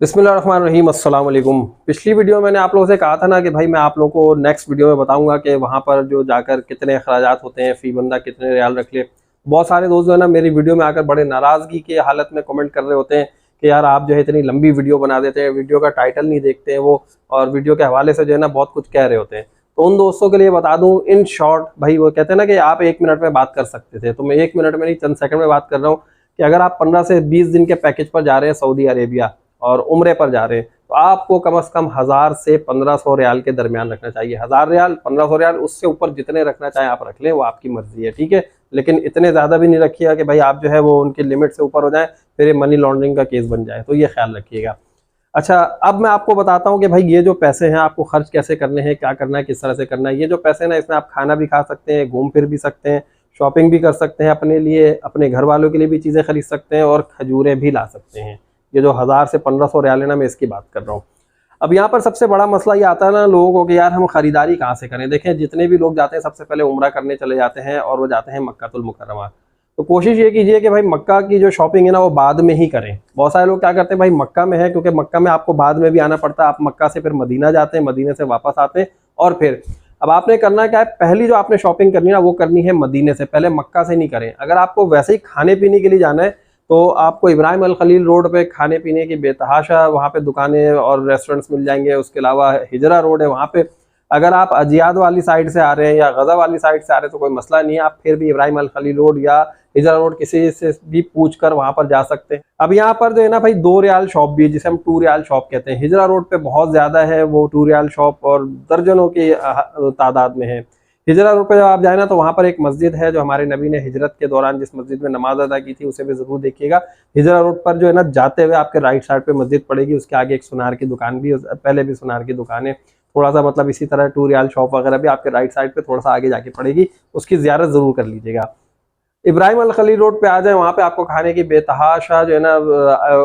बिस्मिल्लाहिर्रहमानिर्रहीम, अस्सलाम वालेकुम। पिछली वीडियो मैंने आप लोगों से कहा था ना कि भाई मैं आप लोगों को नेक्स्ट वीडियो में बताऊंगा कि वहाँ पर जो जाकर कितने अखराजात होते हैं, फ़ी बंदा कितने रियाल रख ले। बहुत सारे दोस्त जो है ना मेरी वीडियो में आकर बड़े नाराज़गी की हालत में कमेंट कर रहे होते हैं कि यार आप जो है इतनी लंबी वीडियो बना देते हैं, वीडियो का टाइटल नहीं देखते हैं वो, और वीडियो के हवाले से जो है ना बहुत कुछ कह रहे होते हैं। तो उन दोस्तों के लिए बता दूँ इन शॉर्ट, भाई वो कहते हैं ना कि आप 1 मिनट में बात कर सकते थे, तो मैं 1 मिनट में नहीं चंद सेकंड में बात कर रहा हूँ कि अगर आप 15 से 20 दिन के पैकेज पर जा रहे हैं सऊदी अरेबिया और उम्रे पर जा रहे हैं, तो आपको कम से कम 1000 से 1500 रियाल के दरमियान रखना चाहिए। 1000 रियाल, 1500 रियाल, उससे ऊपर जितने रखना चाहें आप रख लें, वो आपकी मर्जी है, ठीक है। लेकिन इतने ज़्यादा भी नहीं रखिएगा कि भाई आप जो है वो उनकी लिमिट से ऊपर हो जाए, फिर ये मनी लॉन्ड्रिंग का केस बन जाए, तो ये ख्याल रखिएगा। अच्छा, अब मैं आपको बताता हूँ कि भाई ये जो पैसे हैं आपको खर्च कैसे करने हैं, क्या करना है, किस तरह से करना है। ये जो पैसे ना, इसमें आप खाना भी खा सकते हैं, घूम फिर भी सकते हैं, शॉपिंग भी कर सकते हैं, अपने लिए, अपने घर वालों के लिए भी चीज़ें खरीद सकते हैं, और खजूरें भी ला सकते हैं। ये जो 1000 से 1500 रियाल है ना, मैं इसकी बात कर रहा हूँ। अब यहाँ पर सबसे बड़ा मसला ये आता है ना लोगों को कि यार हम खरीदारी कहाँ से करें। देखें, जितने भी लोग जाते हैं सबसे पहले उम्रा करने चले जाते हैं और वो जाते हैं मक्कातुल मुकर्रमा। तो कोशिश ये कीजिए कि भाई मक्का की जो शॉपिंग है ना वो बाद में ही करें। बहुत सारे लोग क्या करते हैं, भाई मक्का में है, क्योंकि मक्का में आपको बाद में भी आना पड़ता है, आप मक्का से फिर मदीना जाते हैं, मदीने से वापस आते हैं, और फिर अब आपने करना क्या है, पहली जो आपने शॉपिंग करनी है ना वो करनी है मदीने से, पहले मक्का से नहीं करें। अगर आपको वैसे ही खाने पीने के लिए जाना है तो आपको इब्राहिम अल खलील रोड पे खाने पीने की बेतहाशा वहाँ पे दुकानें और रेस्टोरेंट्स मिल जाएंगे। उसके अलावा हिजरा रोड है, वहाँ पे अगर आप अजियाद वाली साइड से आ रहे हैं या गज़ा वाली साइड से आ रहे हैं तो कोई मसला नहीं है, आप फिर भी इब्राहिम अल खलील रोड या हिजरा रोड किसी से भी पूछ कर वहाँ पर जा सकते हैं। अब यहाँ पर जो है ना भाई 2 रियाल शॉप भी है, जिसे हम 2 रियाल शॉप कहते हैं। हिजरा रोड पे बहुत ज़्यादा है वो 2 रियाल शॉप, और दर्जनों की तादाद में है। हिजरा रोड पे जब आप जाए ना तो वहाँ पर एक मस्जिद है जो हमारे नबी ने हिजरत के दौरान जिस मस्जिद में नमाज अदा की थी, उसे भी ज़रूर देखिएगा। हिजरा रोड पर जो है ना जाते हुए आपके राइट साइड पे मस्जिद पड़ेगी, उसके आगे एक सुनार की दुकान भी, पहले भी सुनार की दुकान है, थोड़ा सा मतलब इसी तरह 2 रियाल शॉप वगैरह भी आपके राइट साइड पे थोड़ा सा आगे जाके पड़ेगी, उसकी ज़ियारत ज़रूर कर लीजिएगा। इब्राहिम अल खलील रोड पे आ जाए, वहाँ पे आपको खाने की बेतहाशा जो है ना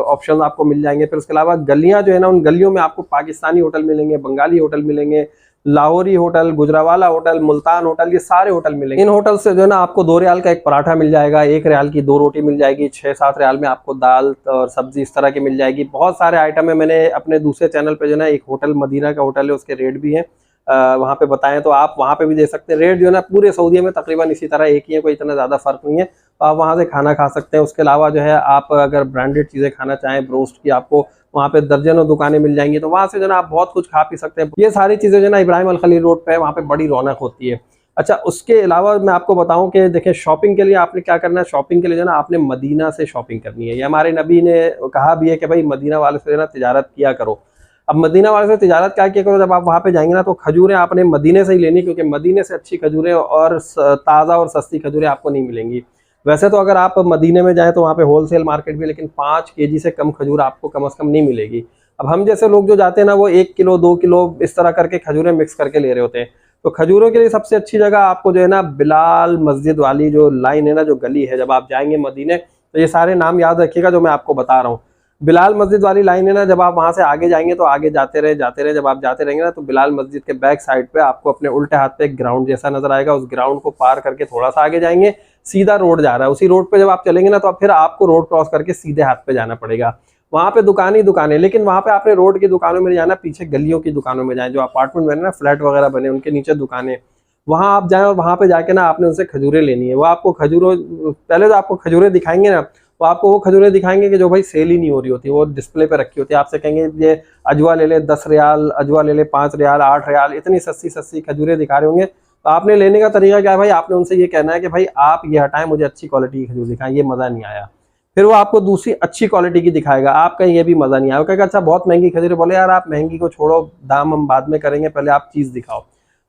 ऑप्शन आपको मिल जाएंगे। फिर उसके अलावा गलियाँ जो है ना, उन गलियों में आपको पाकिस्तानी होटल मिलेंगे, बंगाली होटल मिलेंगे, Lahori hotel, Gujranwala hotel, Multan hotel, ये सारे होटल मिलेंगे। इन होटल से जो है ना आपको 2 रियाल का एक पराठा मिल जाएगा, 1 रियाल की 2 रोटी मिल जाएगी, 6-7 रियाल में आपको दाल और सब्जी इस तरह की मिल जाएगी। बहुत सारे आइटम है, मैंने अपने दूसरे चैनल पे जो है ना एक होटल मदीना का होटल है, उसके रेट भी हैं वहाँ पे बताएं, तो आप वहाँ पे भी दे सकते हैं। रेट जो है ना पूरे सऊदीया में तकरीबन इसी तरह एक ही है, कोई इतना ज़्यादा फर्क नहीं है, तो आप वहाँ से खाना खा सकते हैं। उसके अलावा जो है आप अगर ब्रांडेड चीज़ें खाना चाहें, ब्रोस्ट की, आपको वहाँ पे दर्जनों दुकानें मिल जाएंगी, तो वहाँ से जो है ना आप बहुत कुछ खा पी सकते हैं। ये सारी चीज़ें जो है ना इब्राहिम अल खलील रोड पे है, वहाँ पे बड़ी रौनक होती है। अच्छा, उसके अलावा मैं आपको बताऊं कि देखिए शॉपिंग के लिए आपने क्या करना है। शॉपिंग के लिए जो है ना आपने मदीना से शॉपिंग करनी है। ये हमारे नबी ने कहा भी है कि भाई मदीना वाले से जो है ना तिजारत किया करो। अब मदीना वाले से तिजारत क्या किया करो, जब आप वहाँ पे जाएंगे ना तो खजूरें आपने मदीने से ही लेनी, क्योंकि मदीने से अच्छी खजूरें और ताज़ा और सस्ती खजूरें आपको नहीं मिलेंगी। वैसे तो अगर आप मदीने में जाएं तो वहाँ पे होलसेल मार्केट भी, लेकिन 5 केजी से कम खजूर आपको कम से कम नहीं मिलेगी। अब हम जैसे लोग जो जाते हैं ना वो 1 किलो 2 किलो इस तरह करके खजूरें मिक्स करके ले रहे होते हैं। तो खजूरों के लिए सबसे अच्छी जगह आपको जो है ना बिलाल मस्जिद वाली जो लाइन है ना, जो गली है, जब आप जाएंगे मदीने तो ये सारे नाम याद रखिएगा जो मैं आपको बता रहा हूँ। बिलाल मस्जिद वाली लाइन है ना, जब आप वहाँ से आगे जाएंगे तो आगे जाते रहे, जब आप जाते रहेंगे ना तो बिलाल मस्जिद के बैक साइड पे आपको अपने उल्टे हाथ पे एक ग्राउंड जैसा नजर आएगा। उस ग्राउंड को पार करके थोड़ा सा आगे जाएंगे, सीधा रोड जा रहा है। उसी रोड पे जब आप चलेंगे ना तो फिर आपको रोड क्रॉस करके सीधे हाथ पे जाना पड़ेगा। वहाँ पे दुकान ही दुकानें, लेकिन वहाँ पे आपने रोड की दुकानों में नहीं जाना, पीछे गलियों की दुकानों में जाए, जो अपार्टमेंट बने ना, फ्लैट वगैरह बने, उनके नीचे दुकानें, वहाँ आप जाएं और वहाँ पे जाके ना आपने उनसे खजूरें लेनी है। वो आपको खजूरों, पहले तो आपको खजूरें दिखाएंगे ना, तो आपको वो खजूरें दिखाएंगे कि जो भाई सेल ही नहीं हो रही होती, वो डिस्प्ले पे रखी होती है। आपसे कहेंगे ये अजवा ले ले 10 रियाल, अजवा ले ले 5 रियाल, 8 रियाल, इतनी सस्ती सस्ती खजूरें दिखा रहे होंगे। तो आपने लेने का तरीका क्या है भाई, आपने उनसे ये कहना है कि भाई आप ये हटाएं, मुझे अच्छी क्वालिटी की खजूर दिखाएं, ये मज़ा नहीं आया। फिर वो आपको दूसरी अच्छी क्वालिटी की दिखाएगा, आप कहें ये भी मज़ा नहीं आया, कहेगा अच्छा बहुत महंगी खजूरें। बोले यार आप महंगी को छोड़ो, दाम हम बाद में करेंगे, पहले आप चीज़ दिखाओ।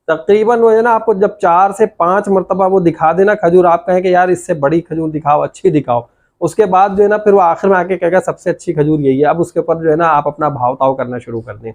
तकरीबन वो है ना आपको जब 4 से 5 मरतबा वो दिखा देना खजूर, आप कहें कि यार इससे बड़ी खजूर दिखाओ, अच्छी दिखाओ, उसके बाद जो है ना फिर वो आखिर में आके कहेगा सबसे अच्छी खजूर यही है। अब उसके ऊपर जो है ना आप अपना भाव ताव करना शुरू कर दें।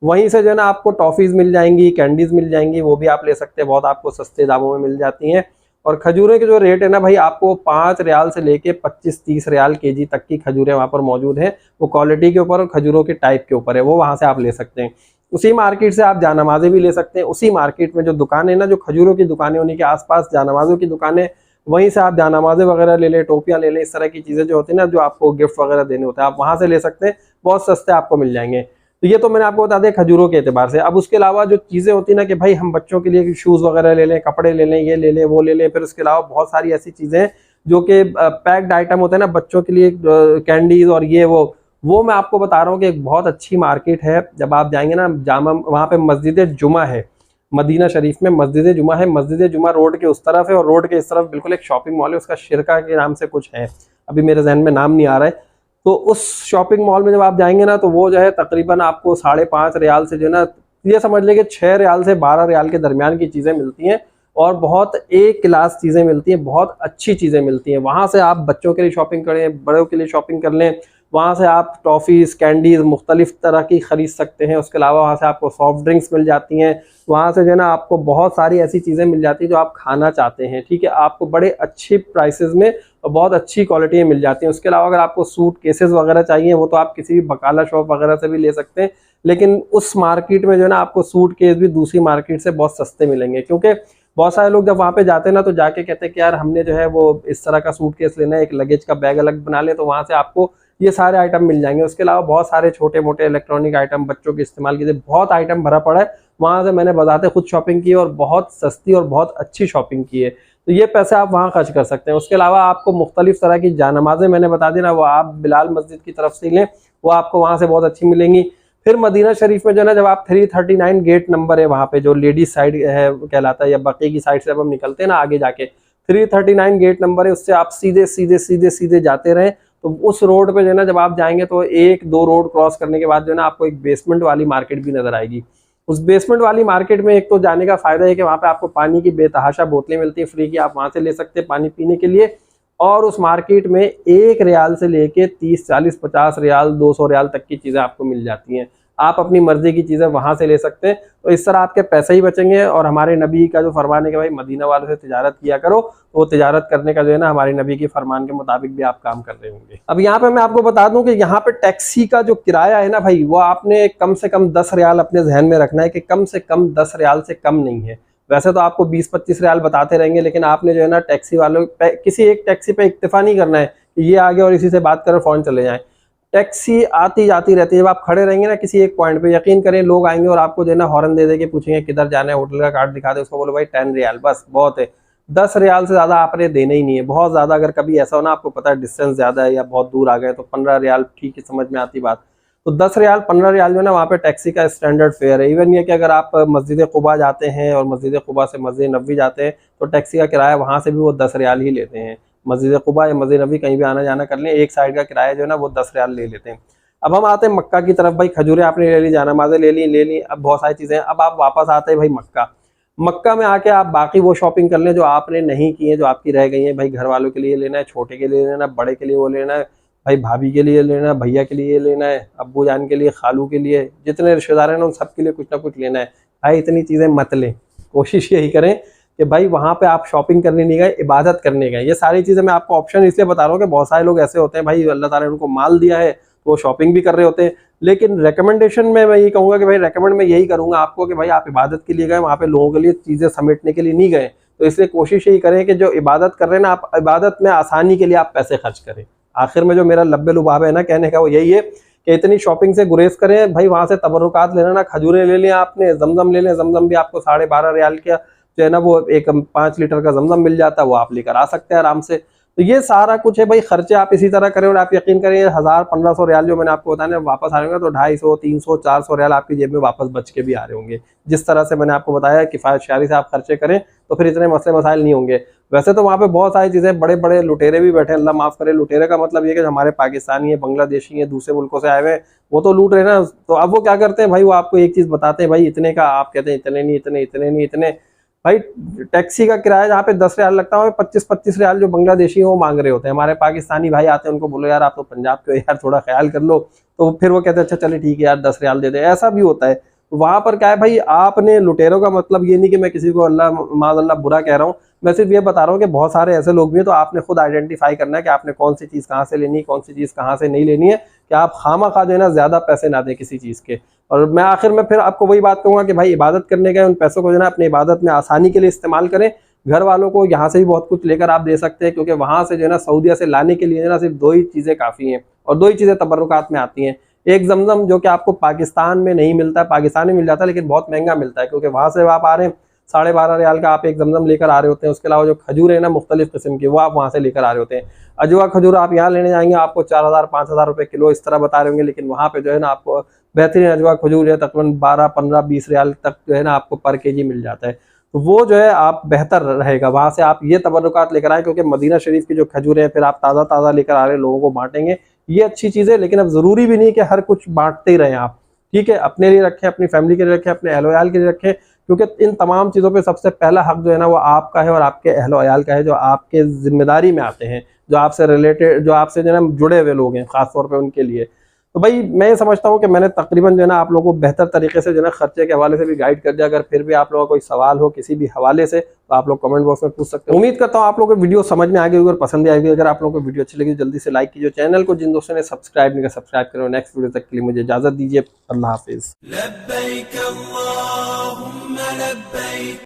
वहीं से जो है ना आपको टॉफ़ीज़ मिल जाएंगी, कैंडीज़ मिल जाएंगी, वो भी आप ले सकते हैं, बहुत आपको सस्ते दामों में मिल जाती हैं। और खजूरें के जो रेट है ना भाई, आपको 5 रियाल से लेके 25-30 रियाल केजी तक की खजूरें वहाँ पर मौजूद हैं। वो क्वालिटी के ऊपर और खजूरों के टाइप के ऊपर है, वो वहाँ से आप ले सकते हैं। उसी मार्केट से आप जानमाज़ें भी ले सकते हैं। उसी मार्केट में जो दुकानें ना, जो खजूरों की दुकानें, उन्हीं के आसपास जानमाज़ों की दुकानें, वहीं से आप जानमाज़ें वगैरह ले लें, टोपियाँ ले लें, इस तरह की चीज़ें जो होती हैं ना, जो आपको गिफ्ट वगैरह देने होते हैं, आप वहाँ से ले सकते हैं। बहुत सस्ते आपको मिल जाएंगे। तो ये तो मैंने आपको बता दिया खजूरों के एतबार से। अब उसके अलावा जो चीज़ें होती है ना कि भाई हम बच्चों के लिए शूज़ वगैरह ले लें, कपड़े ले लें, ये ले लें, वो ले लें, फिर उसके अलावा बहुत सारी ऐसी चीज़ें हैं जो कि पैक्ड आइटम होते हैं ना बच्चों के लिए, कैंडीज और ये वो मैं आपको बता रहा हूँ कि एक बहुत अच्छी मार्केट है। जब आप जाएंगे ना जामा, वहाँ पे मस्जिद जुमा है, मदीना शरीफ में मस्जिद जुमा है। मस्जिद जुमा रोड के उस तरफ है और रोड के इस तरफ बिल्कुल एक शॉपिंग मॉल है, उसका शिरका के नाम से कुछ है, अभी मेरे जहन में नाम नहीं आ रहा है। तो उस शॉपिंग मॉल में जब आप जाएंगे ना तो वो जो है तकरीबन आपको 5.5 रियाल से जो है ना, ये समझ लें कि 6 रियाल से 12 रियाल के दरमियान की चीज़ें मिलती हैं और बहुत एक क्लास चीज़ें मिलती हैं, बहुत अच्छी चीज़ें मिलती हैं। वहाँ से आप बच्चों के लिए शॉपिंग करें, बड़ों के लिए शॉपिंग कर लें, वहाँ से आप टॉफ़ीज़, कैंडीज़ मुख्तलिफ़ तरह की ख़रीद सकते हैं। उसके अलावा वहाँ से आपको सॉफ्ट ड्रिंक्स मिल जाती हैं, वहाँ से जो है ना आपको बहुत सारी ऐसी चीज़ें मिल जाती हैं जो आप खाना चाहते हैं, ठीक है, आपको बड़े अच्छे प्राइसेस में और बहुत अच्छी क्वालिटी में मिल जाती हैं। उसके अलावा अगर आपको सूट केसेस वगैरह चाहिए वो तो आप किसी भी बकाला शॉप वगैरह से भी ले सकते हैं, लेकिन उस मार्केट में जो है ना आपको सूट केस भी दूसरी मार्केट से बहुत सस्ते मिलेंगे। क्योंकि बहुत सारे लोग जब वहाँ पे जाते हैं ना तो जाके कहते हैं कि यार हमने जो है वो इस तरह का सूट केस लेना है, एक लगेज का बैग अलग बना ले, तो वहाँ से आपको ये सारे आइटम मिल जाएंगे। उसके अलावा बहुत सारे छोटे मोटे इलेक्ट्रॉनिक आइटम, बच्चों के इस्तेमाल के लिए बहुत आइटम भरा पड़ा है। वहाँ से मैंने बजाते खुद शॉपिंग की और बहुत सस्ती और बहुत अच्छी शॉपिंग की है, तो ये पैसे आप वहाँ खर्च कर सकते हैं। उसके अलावा आपको मुख्तलिफ तरह की जानमाज़ें मैंने बता दी ना, वो आप बिलाल मस्जिद की तरफ से लें, वो आपको वहाँ से बहुत अच्छी मिलेंगी। फिर मदीना शरीफ में जो है ना, जब आप 339 गेट नंबर है वहाँ पे जो लेडीज साइड है कहलाता है, या बकी की साइड से जब हम निकलते हैं ना आगे जाके 339 गेट नंबर है, उससे आप सीधे सीधे सीधे सीधे जाते रहें तो उस रोड पे जो है ना जब आप जाएंगे तो 1-2 रोड क्रॉस करने के बाद जो है ना आपको एक बेसमेंट वाली मार्केट भी नजर आएगी। उस बेसमेंट वाली मार्केट में एक तो जाने का फायदा है कि वहाँ पे आपको पानी की बेतहाशा बोतलें मिलती हैं फ्री की, आप वहाँ से ले सकते हैं पानी पीने के लिए। और उस मार्केट में 1 रियाल से लेके 30, 40, 50 रियाल, 200 रियाल तक की चीज़ें आपको मिल जाती हैं। आप अपनी मर्जी की चीज़ें वहाँ से ले सकते हैं, तो इस तरह आपके पैसे ही बचेंगे। और हमारे नबी का जो फरमान है कि भाई मदीना वालों से तिजारत किया करो, तो वो तिजारत करने का जो है ना हमारे नबी के फरमान के मुताबिक भी आप काम कर रहे होंगे। अब यहाँ पे मैं आपको बता दूं कि यहाँ पे टैक्सी का जो किराया है ना भाई, वो आपने कम से कम 10 रियाल अपने जहन में रखना है कि कम से कम 10 रियाल से कम नहीं है। वैसे तो आपको 20-25 रियाल बताते रहेंगे, लेकिन आपने जो है ना टैक्सी वालों किसी एक टैक्सी पे इक्तफा नहीं करना है कि ये आगे और इसी से बात करें फ़ौरन चले जाएं। टैक्सी आती जाती रहती है, जब आप खड़े रहेंगे ना किसी एक पॉइंट पे, यकीन करें लोग आएंगे और आपको जो है ना हॉर्न दे के पूछेंगे किधर जाना है, होटल का कार्ड दिखा दे, उसको बोलो भाई 10 रियाल, बस बहुत है। 10 रियाल से ज़्यादा आपने देना ही नहीं है। बहुत ज़्यादा अगर कभी ऐसा हो ना आपको पता है डिस्टेंस ज़्यादा है या बहुत दूर आ गए तो 15 रियाल ठीक है, समझ में आती बात। तो 10 रियाल 15 रियाल जो है ना वहाँ पे टैक्सी का स्टैंडर्ड फेयर है। इवन ये कि अगर आप मस्जिद क़ुबा जाते हैं और मस्जिद क़ुबा से मस्जिद नबवी जाते हैं तो टैक्सी का किराया वहाँ से भी वो 10 रियाल ही लेते हैं। मस्जिद क़ुबा या मस्जिद नबवी कहीं भी आना जाना कर लें, एक साइड का किराया जो है ना वो 10 रियाल ले लेते हैं। अब हम आते हैं मक्का की तरफ। भाई खजूरें आपने ले ली, जानमाज़ें ले ली, अब बहुत सारी चीज़ें। अब आप वापस आते हैं भाई मक्का में आके आप बाकी वो शॉपिंग कर लें जो आपने नहीं की है, जो आपकी रह गई है। भाई घर वालों के लिए लेना है, छोटे के लिए लेना है, बड़े के लिए वो लेना है, भाई भाभी के लिए लेना है, भैया के लिए लेना है, अब्बू जान के लिए, खालू के लिए, जितने रिश्तेदार हैं ना उन सब के लिए कुछ ना कुछ लेना है। भाई इतनी चीज़ें मत लें, कोशिश यही करें कि भाई वहाँ पे आप शॉपिंग करने नहीं गए, इबादत करने गए। ये सारी चीज़ें मैं आपको ऑप्शन इसलिए बता रहा हूँ कि बहुत सारे लोग ऐसे होते हैं भाई अल्लाह ताला ने उनको माल दिया है तो वो शॉपिंग भी कर रहे होते हैं, लेकिन रिकमेंडेशन में मैं ये कहूँगा कि भाई रिकमेंड मैं यही करूँगा आपको कि भाई आप इबादत के लिए गए, वहाँ पे लोगों के लिए चीज़ें समेटने के लिए नहीं गए। तो इसलिए कोशिश यही करें कि जो इबादत कर रहे हैं ना, आप इबादत में आसानी के लिए आप पैसे खर्च करें। आखिर में जो मेरा लब्बे लुबाब है ना कहने का वो यही है कि इतनी शॉपिंग से गुरेज करें। भाई वहाँ से तबरुकात लेना ना, खजूरें ले लें आपने, जमजम ले लें, जमजम भी आपको 12.5 रियाल का जो है ना वो एक 5 लीटर का जमजम मिल जाता है, वो आप लेकर आ सकते हैं आराम से। तो ये सारा कुछ है भाई, खर्चे आप इसी तरह करें और आप यकीन करें 1000-1500 रियाल जो मैंने आपको बताया वापस आ रहे होंगे तो 250, 300, 400 रियाल आपकी जेब में वापस बच के भी आ रहे होंगे। जिस तरह से मैंने आपको बताया किफ़ायत शारी से आप खर्चे करें तो फिर इतने मसले मसाइल नहीं होंगे। वैसे तो वहाँ पे बहुत सारी चीज़ें, बड़े बड़े लुटेरे भी बैठे हैं, अल्लाह माफ़ करे। लुटेरे का मतलब ये कि हमारे पाकिस्तानी है, बांग्लादेशी है, दूसरे मुल्कों से आए हुए, वो तो लूट रहे ना। तो अब वो क्या करते हैं भाई, वो आपको एक चीज़ बताते हैं भाई इतने का, आप कहते हैं इतने नहीं, इतने नहीं, इतने। भाई टैक्सी का किराया जहाँ पे 10 रियाल लगता है 25-25 रियाल जो बांग्लादेशी वो मांग रहे होते हैं। हमारे पाकिस्तानी भाई आते हैं, उनको बोलो यार आप तो पंजाब के हो यार, थोड़ा ख्याल कर लो, तो फिर वो कहते हैं अच्छा चले ठीक है यार 10 रियाल दे दे। ऐसा भी होता है। वहाँ पर क्या है भाई, आपने लुटेरों का मतलब ये नहीं कि मैं किसी को अल्लाह माज़अल्लाह बुरा कह रहा हूँ, मैं सिर्फ ये बता रहा हूँ कि बहुत सारे ऐसे लोग भी हैं। तो आपने खुद आइडेंटिफाई करना है कि आपने कौन सी चीज़ कहाँ से लेनी है, कौन सी चीज़ कहाँ से नहीं लेनी है, कि आप खामा जो है ना ज़्यादा पैसे ना दें किसी चीज़ के। और मैं आखिर में फिर आपको वही बात कहूँगा कि भाई इबादत करने गए, उन पैसों को जो है ना अपनी इबादत में आसानी के लिए इस्तेमाल करें। घर वालों को यहाँ से भी बहुत कुछ लेकर आप दे सकते हैं, क्योंकि वहाँ से जो है ना सऊदीया से लाने के लिए ना सिर्फ 2 ही चीज़ें काफ़ी हैं और 2 ही चीज़ें तबर्रुकात में आती हैं। एक जमजम जो कि आपको पाकिस्तान में नहीं मिलता है, पाकिस्तान में मिल जाता है लेकिन बहुत महंगा मिलता है, क्योंकि वहां से आप आ रहे हैं 12.5 रियाल का आप एक जमजम लेकर आ रहे होते हैं। उसके अलावा जो खजूर है ना मुख्तलिफ किस्म की, वो आप वहां से लेकर आ रहे होते हैं। अजवा खजूर आप यहाँ लेने जाएंगे आपको 4000-5000 रुपए किलो इस तरह बता रहे होंगे, लेकिन वहां पे जो है ना आपको बेहतरीन अजवा खजूर है तकरीबन 12-15-20 रियाल तक जो है ना आपको पर केजी मिल जाता है। तो वो जो है आप बेहतर रहेगा वहां से आप ये तबरुकात लेकर आए, क्योंकि मदीना शरीफ की जो खजूर है फिर आप ताज़ा ताज़ा लेकर आ रहे हैं, लोगों को बांटेंगे, ये अच्छी चीज़ है। लेकिन अब ज़रूरी भी नहीं कि हर कुछ बांटते ही रहें आप, ठीक है। अपने लिए रखें, अपनी फैमिली के लिए रखें, अपने अहलो अयाल के लिए रखें, क्योंकि इन तमाम चीज़ों पे सबसे पहला हक जो है ना वो आपका है और आपके अहलो अयाल का है, जो आपके जिम्मेदारी में आते हैं, जो आपसे रिलेटेड, जो आपसे जो है ना जुड़े हुए लोग हैं, खासतौर पर उनके लिए। तो भाई मैं ये समझता हूँ कि मैंने तकरीबन जो है ना आप लोगों को बेहतर तरीके से जो है ना खर्चे के हवाले से भी गाइड कर दिया। अगर फिर भी आप लोगों का कोई सवाल हो किसी भी हवाले से तो आप लोग कमेंट बॉक्स में पूछ सकते हो। उम्मीद करता हूँ आप लोगों को वीडियो समझ में आ गई होगी और पसंद भी आएगी। अगर आप लोगों को वीडियो अच्छी लगी जल्दी से लाइक कीजिए, चैनल को जिन दोस्तों ने सब्सक्राइब नहीं किया सब्सक्राइब करो। नेक्स्ट वीडियो तक के लिए मुझे इजाजत दीजिए। अल्लाह हाफिज।